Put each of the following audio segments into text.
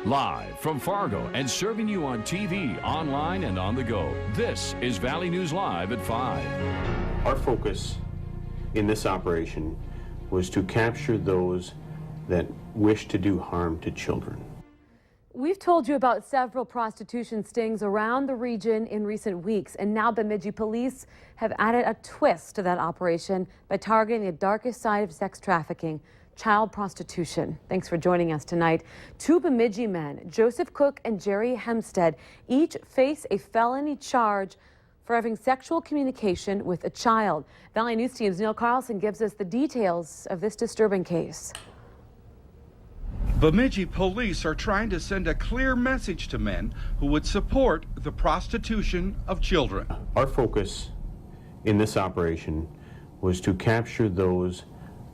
Live from Fargo and serving you on TV, online, and on the go, this is Valley News Live at 5. Our focus in this operation was to capture those that wish to do harm to children. We've told you about several prostitution stings around the region in recent weeks, and now Bemidji police have added a twist to that operation by targeting the darkest side of sex trafficking, child prostitution. Thanks for joining us tonight. Two Bemidji men, Joseph Cook and Jerry Hempstead, each face a felony charge for having sexual communication with a child. Valley News Team's Neil Carlson gives us the details of this disturbing case. Bemidji police are trying to send a clear message to men who would support the prostitution of children. Our focus in this operation was to capture those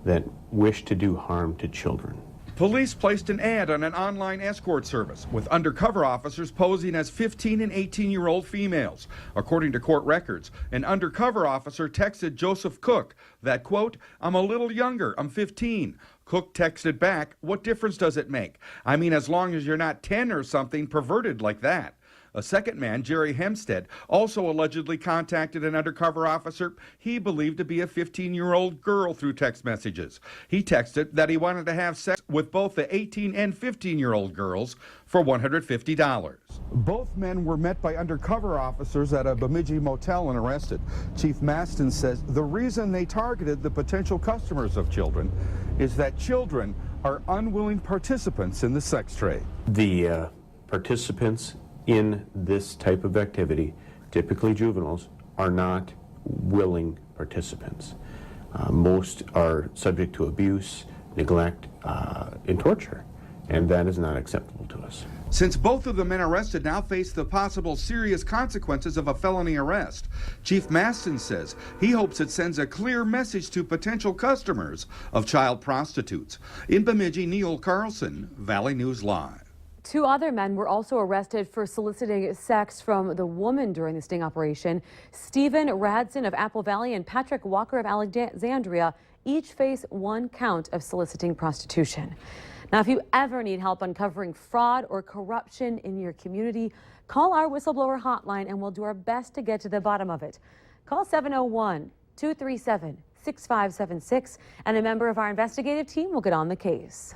that wish to do harm to children. Police placed an ad on an online escort service with undercover officers posing as 15 and 18-year-old females. According to court records, an undercover officer texted Joseph Cook that, quote, "I'm a little younger, I'm 15. Cook texted back, "What difference does it make? I mean, as long as you're not 10 or something perverted like that." A second man, Jerry Hempstead, also allegedly contacted an undercover officer he believed to be a 15-year-old girl through text messages. He texted that he wanted to have sex with both the 18 and 15-year-old girls for $150. Both men were met by undercover officers at a Bemidji motel and arrested. Chief Maston says the reason they targeted the potential customers of children is that children are unwilling participants in the sex trade. The participants in this type of activity, typically juveniles, are not willing participants. Most are subject to abuse, neglect, and torture, and that is not acceptable to us. Since both of the men arrested now face the possible serious consequences of a felony arrest, Chief Maston says he hopes it sends a clear message to potential customers of child prostitutes. In Bemidji, Neil Carlson, Valley News Live. Two other men were also arrested for soliciting sex from the woman during the sting operation. Stephen Radson of Apple Valley and Patrick Walker of Alexandria each face one count of soliciting prostitution. Now, if you ever need help uncovering fraud or corruption in your community, call our whistleblower hotline and we'll do our best to get to the bottom of it. Call 701-237-6576 and a member of our investigative team will get on the case.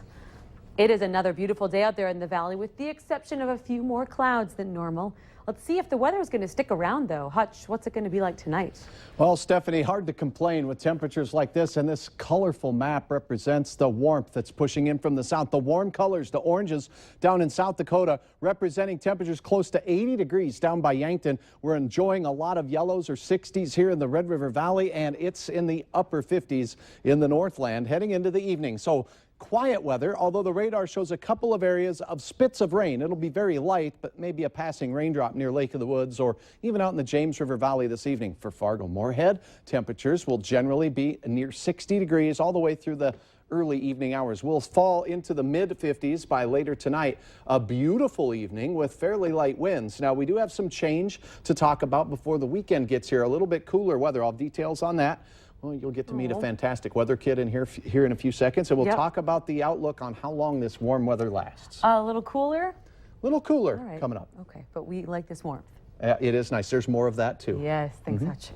It is another beautiful day out there in the valley, with the exception of a few more clouds than normal. Let's see if the weather is going to stick around, though. Hutch, what's it going to be like tonight? Well, Stephanie, hard to complain with temperatures like this, and this colorful map represents the warmth that's pushing in from the south. The warm colors, the oranges down in South Dakota, representing temperatures close to 80 degrees down by Yankton. We're enjoying a lot of yellows or 60s here in the Red River Valley, and it's in the upper 50s in the Northland heading into the evening. So quiet weather, although the radar shows a couple of areas of spits of rain. It'll be very light, but maybe a passing raindrop near Lake of the Woods or even out in the James River Valley this evening. For Fargo-Moorhead, temperatures will generally be near 60 degrees all the way through the early evening hours. We'll fall into the mid-50s by later tonight. A beautiful evening with fairly light winds. Now, we do have some change to talk about before the weekend gets here. A little bit cooler weather. I'll have details on that. Well, you'll get to meet a fantastic weather kid in here in a few seconds, and we'll talk about the outlook on how long this warm weather lasts. A little cooler? A little cooler coming up. Okay, but we like this warmth. It is nice. There's more of that, too. Yes, thanks, Hutch.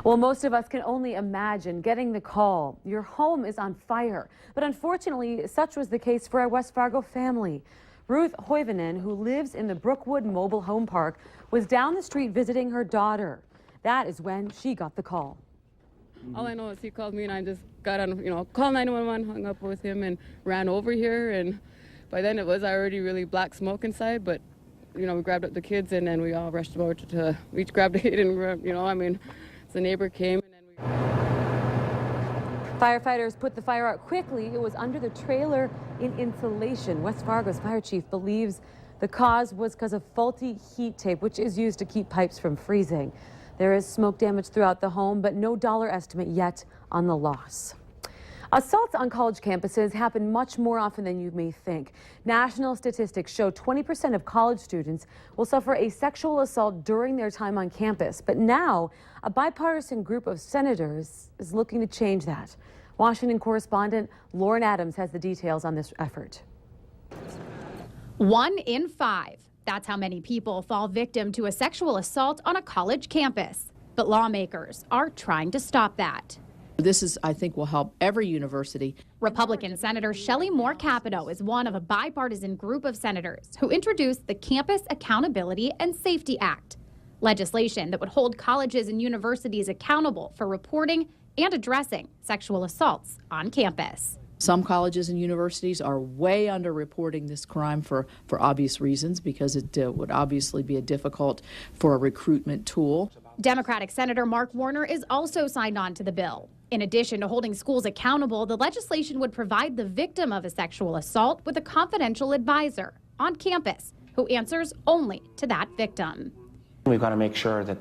Well, most of us can only imagine getting the call. Your home is on fire. But unfortunately, such was the case for a West Fargo family. Ruth Hoivanen, who lives in the Brookwood Mobile Home Park, was down the street visiting her daughter. That is when she got the call. All I know is he called me and I just got on, called 911, hung up with him and ran over here. And by then it was already really black smoke inside, but, we grabbed up the kids and then we all rushed over to we each grabbed a kid and, the neighbor came and then we... Firefighters put the fire out quickly. It was under the trailer in insulation. West Fargo's fire chief believes the cause was because of faulty heat tape, which is used to keep pipes from freezing. There is smoke damage throughout the home, but no dollar estimate yet on the loss. Assaults on college campuses happen much more often than you may think. National statistics show 20% of college students will suffer a sexual assault during their time on campus. But now, a bipartisan group of senators is looking to change that. Washington correspondent Lauren Adams has the details on this effort. 1 in 5. That's how many people fall victim to a sexual assault on a college campus. But lawmakers are trying to stop that. This is, I think, will help every university. Republican Senator Shelley Moore Capito is one of a bipartisan group of senators who introduced the Campus Accountability and Safety Act, legislation that would hold colleges and universities accountable for reporting and addressing sexual assaults on campus. Some colleges and universities are way underreporting this crime for obvious reasons, because it would obviously be difficult for a recruitment tool. Democratic Senator Mark Warner is also signed on to the bill. In addition to holding schools accountable, the legislation would provide the victim of a sexual assault with a confidential advisor on campus who answers only to that victim. We've got to make sure that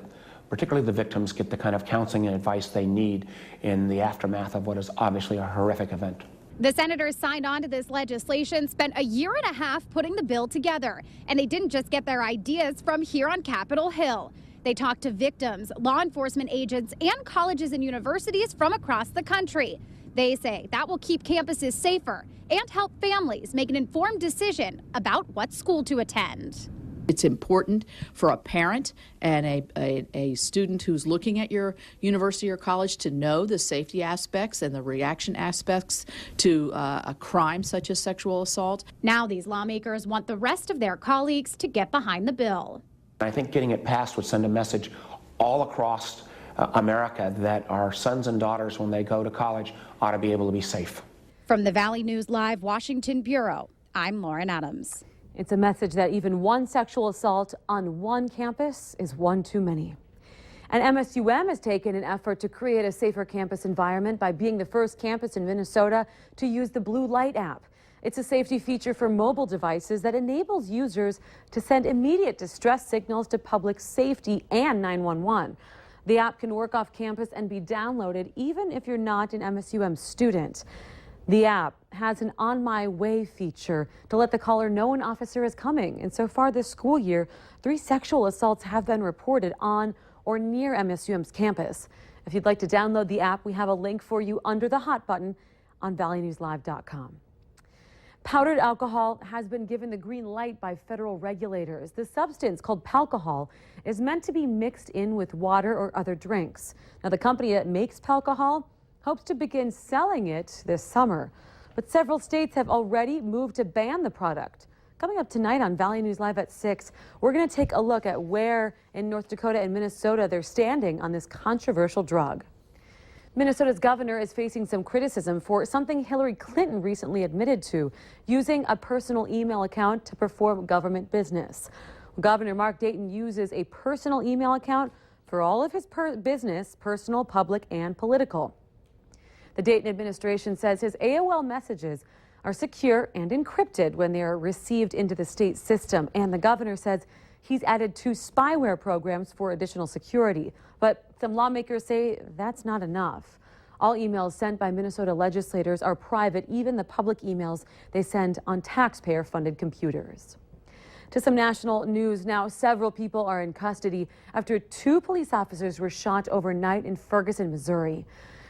particularly the victims get the kind of counseling and advice they need in the aftermath of what is obviously a horrific event. The senators signed on to this legislation, spent a year and a half putting the bill together, and they didn't just get their ideas from here on Capitol Hill. They talked to victims, law enforcement agents, and colleges and universities from across the country. They say that will keep campuses safer and help families make an informed decision about what school to attend. It's important for a parent and a student who's looking at your university or college to know the safety aspects and the reaction aspects to a crime such as sexual assault. Now these lawmakers want the rest of their colleagues to get behind the bill. I think getting it passed would send a message all across America that our sons and daughters, when they go to college, ought to be able to be safe. From the Valley News Live Washington Bureau, I'm Lauren Adams. It's a message that even one sexual assault on one campus is one too many. And MSUM has taken an effort to create a safer campus environment by being the first campus in Minnesota to use the Blue Light app. It's a safety feature for mobile devices that enables users to send immediate distress signals to public safety and 911. The app can work off campus and be downloaded even if you're not an MSUM student. The app has an On My Way feature to let the caller know an officer is coming. And so far this school year, 3 sexual assaults have been reported on or near MSUM's campus. If you'd like to download the app, we have a link for you under the hot button on valleynewslive.com. Powdered alcohol has been given the green light by federal regulators. The substance, called Palcohol, is meant to be mixed in with water or other drinks. Now, the company that makes Palcohol hopes to begin selling it this summer, but several states have already moved to ban the product. Coming up tonight on Valley News Live at 6, we're going to take a look at where in North Dakota and Minnesota they're standing on this controversial drug. Minnesota's governor is facing some criticism for something Hillary Clinton recently admitted to, using a personal email account to perform government business. Governor Mark Dayton uses a personal email account for all of his business, personal, public, and political. The Dayton administration says his AOL messages are secure and encrypted when they are received into the state system, and the governor says he's added 2 spyware programs for additional security. But some lawmakers say that's not enough. All emails sent by Minnesota legislators are private, even the public emails they send on taxpayer-funded computers. To some national news now, several people are in custody after 2 police officers were shot overnight in Ferguson, Missouri.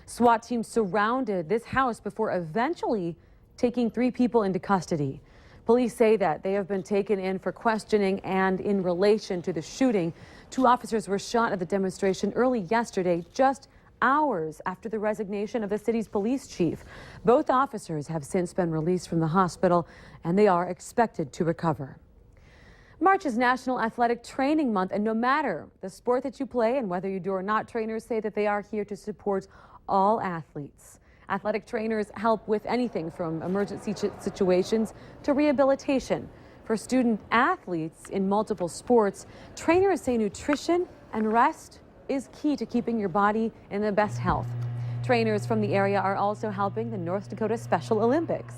SWAT teams surrounded this house before eventually taking 3 people into custody. Police say that they have been taken in for questioning, and in relation to the shooting, 2 officers were shot at the demonstration early yesterday, just hours after the resignation of the city's police chief. Both officers have since been released from the hospital, and they are expected to recover. March is National Athletic Training Month, and no matter the sport that you play and whether you do or not, trainers say that they are here to support all athletes. Athletic trainers help with anything from emergency situations to rehabilitation. For student athletes in multiple sports, trainers say nutrition and rest is key to keeping your body in the best health. Trainers from the area are also helping the North Dakota Special Olympics.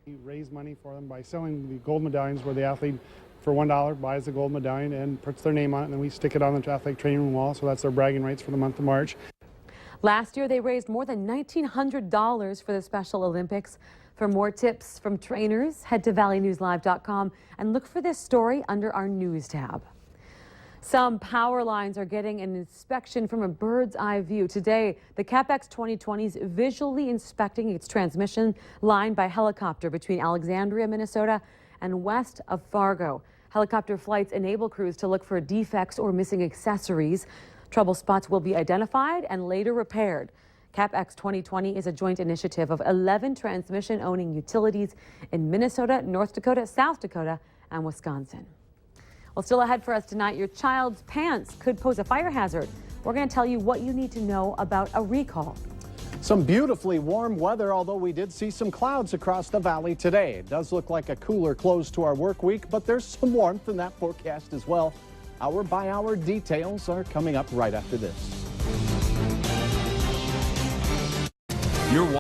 We raise money for them by selling the gold medallions, where the athlete for $1 buys the gold medallion and puts their name on it, and then we stick it on the athletic training room wall, so that's their bragging rights for the month of March. Last year, they raised more than $1,900 for the Special Olympics. For more tips from trainers, head to valleynewslive.com and look for this story under our News tab. Some power lines are getting an inspection from a bird's eye view. Today, the CapEx 2020 is visually inspecting its transmission line by helicopter between Alexandria, Minnesota and west of Fargo. Helicopter flights enable crews to look for defects or missing accessories. Trouble spots will be identified and later repaired. CapX 2020 is a joint initiative of 11 transmission-owning utilities in Minnesota, North Dakota, South Dakota, and Wisconsin. Well, still ahead for us tonight, your child's pants could pose a fire hazard. We're going to tell you what you need to know about a recall. Some beautifully warm weather, although we did see some clouds across the valley today. It does look like a cooler close to our work week, but there's some warmth in that forecast as well. Hour by hour details are coming up right after this. You're